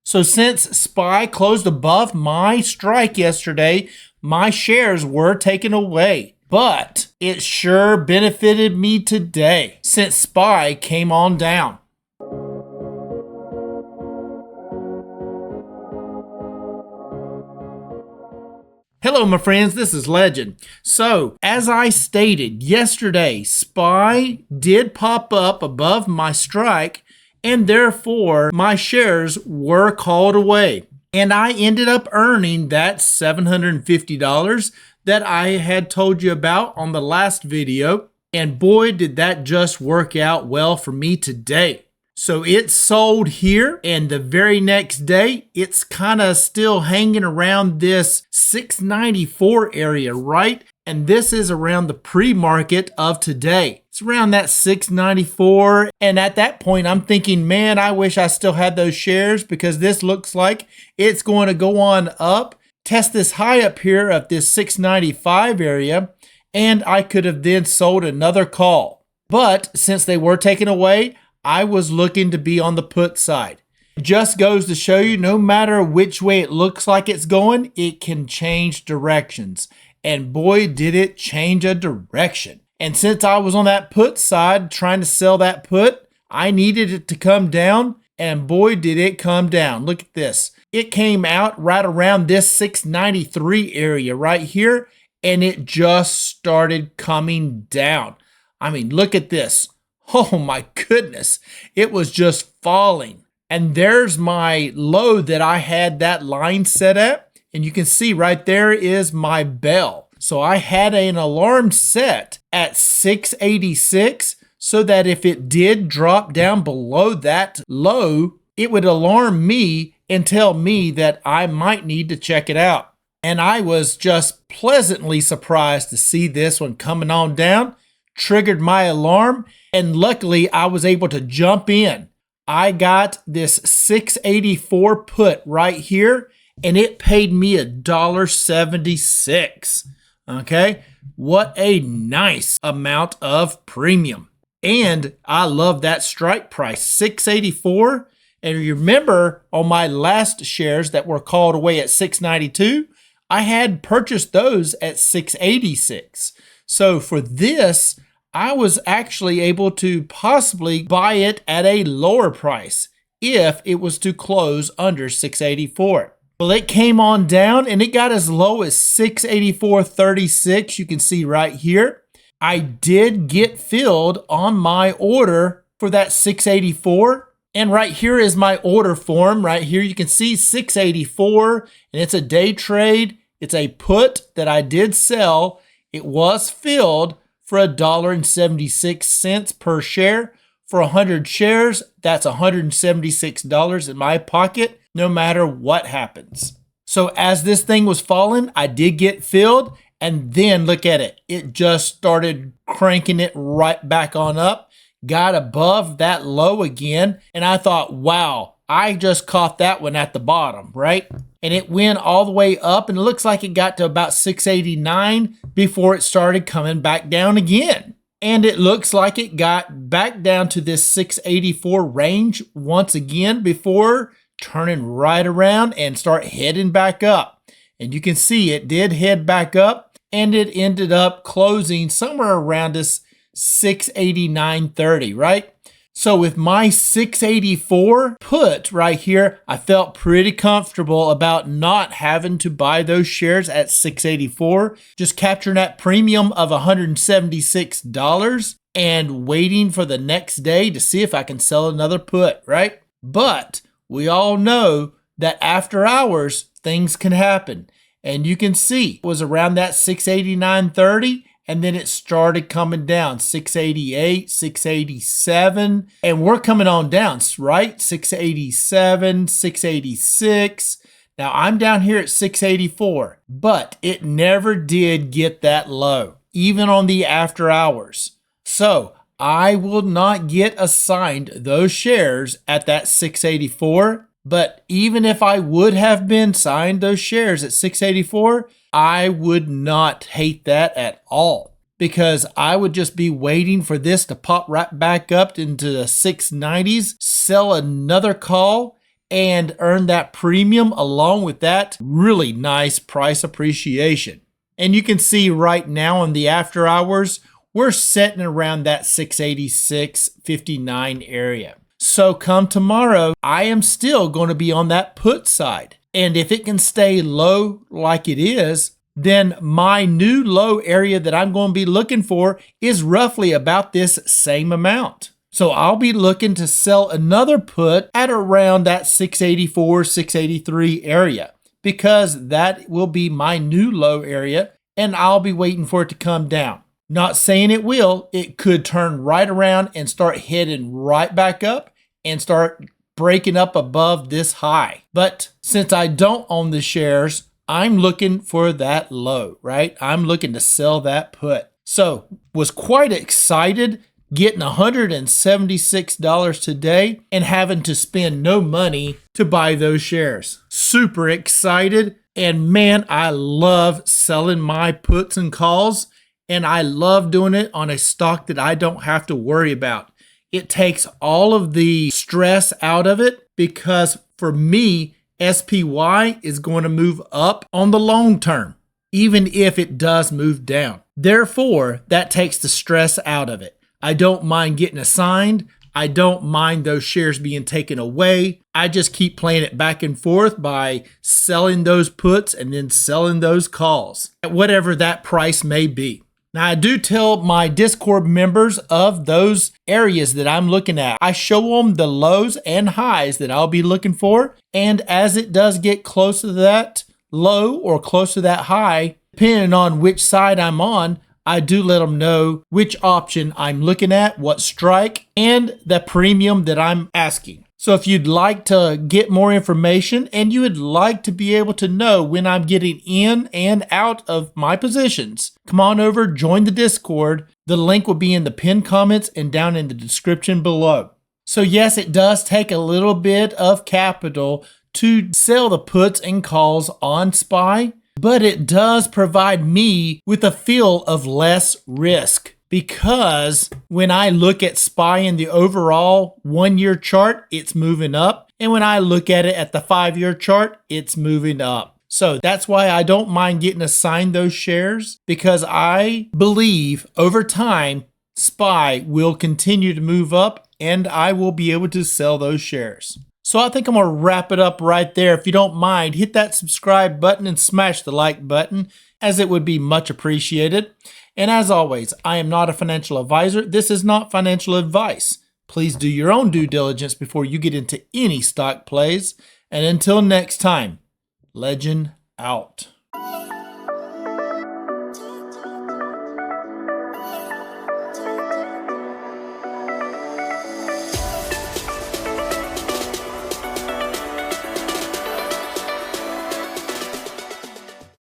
So since SPY closed above my strike yesterday, my shares were taken away. But it sure benefited me today since SPY came on down. Hello my friends, this is Legend. So as I stated yesterday, SPY did pop up above my strike and therefore my shares were called away. And I ended up earning that $750 that I had told you about on the last video. And boy, did that just work out well for me today. So it sold here, and the very next day, it's kind of still hanging around this 694 area, right? And this is around the pre-market of today. It's around that 694. And at that point, I'm thinking, man, I wish I still had those shares because this looks like it's going to go on up, test this high up here of this 695 area, and I could have then sold another call. But since they were taken away, I was looking to be on the put side. It just goes to show you, no matter which way it looks like it's going, it can change directions. And boy, did it change a direction. And since I was on that put side trying to sell that put, I needed it to come down. And boy, did it come down. Look at this. It came out right around this 693 area right here. And it just started coming down. I mean, look at this. Oh my goodness, it was just falling. And there's my low that I had that line set at. And you can see right there is my bell. So I had an alarm set at 686 so that if it did drop down below that low, it would alarm me and tell me that I might need to check it out. And I was just pleasantly surprised to see this one coming on down, triggered my alarm. And luckily, I was able to jump in. I got this 684 put right here, and it paid me $1.76. Okay, what a nice amount of premium. And I love that strike price, 684. And you remember on my last shares that were called away at 692, I had purchased those at 686. So for this, I was actually able to possibly buy it at a lower price if it was to close under 684. Well, it came on down and it got as low as 684.36. You can see right here. I did get filled on my order for that 684. And right here is my order form. Right here you can see 684 and it's a day trade. It's a put that I did sell. It was filled for $1.76 per share. For 100 shares, that's $176 in my pocket, no matter what happens. So as this thing was falling, I did get filled, and then look at it. It just started cranking it right back on up, got above that low again, and I thought, wow, I just caught that one at the bottom, right? And it went all the way up, and it looks like it got to about 689 before it started coming back down again. And it looks like it got back down to this 684 range once again before turning right around and start heading back up. And you can see it did head back up, and it ended up closing somewhere around this 689.30, right? So with my 684 put right here, I felt pretty comfortable about not having to buy those shares at 684, just capturing that premium of $176 and waiting for the next day to see if I can sell another put, right? But we all know that after hours, things can happen. And you can see it was around that 689.30. And then it started coming down, 688, 687, and we're coming on down, right? 687, 686. Now I'm down here at 684, but it never did get that low, even on the after hours. So I will not get assigned those shares at that 684, but even if I would have been assigned those shares at 684, I would not hate that at all, because I would just be waiting for this to pop right back up into the 690s, sell another call, and earn that premium along with that really nice price appreciation. And you can see right now in the after hours, we're sitting around that 686.59 area. So come tomorrow, I am still going to be on that put side. And if it can stay low like it is, then my new low area that I'm going to be looking for is roughly about this same amount. So I'll be looking to sell another put at around that 684, 683 area, because that will be my new low area and I'll be waiting for it to come down. Not saying it will, it could turn right around and start heading right back up and start breaking up above this high. But since I don't own the shares, I'm looking for that low, right? I'm looking to sell that put. So was quite excited getting $176 today and having to spend no money to buy those shares. Super excited. And man, I love selling my puts and calls, and I love doing it on a stock that I don't have to worry about. It takes all of the stress out of it because for me, SPY is going to move up on the long term, even if it does move down. Therefore, that takes the stress out of it. I don't mind getting assigned. I don't mind those shares being taken away. I just keep playing it back and forth by selling those puts and then selling those calls at whatever that price may be. Now, I do tell my Discord members of those areas that I'm looking at. I show them the lows and highs that I'll be looking for. And as it does get close to that low or close to that high, depending on which side I'm on, I do let them know which option I'm looking at, what strike, and the premium that I'm asking. So if you'd like to get more information and you would like to be able to know when I'm getting in and out of my positions, come on over, join the Discord. The link will be in the pinned comments and down in the description below. So yes, it does take a little bit of capital to sell the puts and calls on SPY, but it does provide me with a feel of less risk, because when I look at SPY in the overall 1-year chart, it's moving up. And when I look at it at the 5-year chart, it's moving up. So that's why I don't mind getting assigned those shares, because I believe over time, SPY will continue to move up and I will be able to sell those shares. So I think I'm going to wrap it up right there. If you don't mind, hit that subscribe button and smash the like button, as it would be much appreciated. And as always, I am not a financial advisor. This is not financial advice. Please do your own due diligence before you get into any stock plays. And until next time, Legend out.